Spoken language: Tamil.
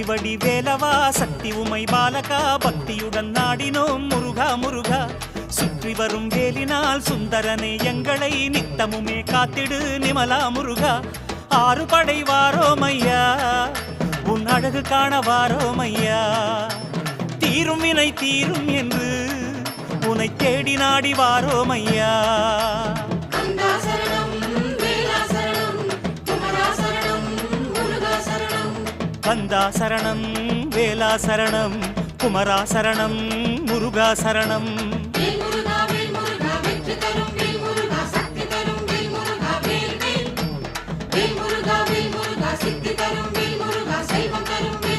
வெற்றிவடி வேலவா சக்தி உமை பாலகா பக்தியுடன் நாடினோம் முருகா முருகா சுற்றி வரும் வேலினால் சுந்தரனே எங்களை நித்தமுமே காத்திடு நிமலா முருகா ஆறு படை வாரோமையா உன் அழகு காண வாரோமையா தீரும் வினை தீரும் என்று உனை தேடி நாடி வாரோமையா கந்தா சரணம் வேலா சரணம் குமரா சரணம் முருகா சரணம்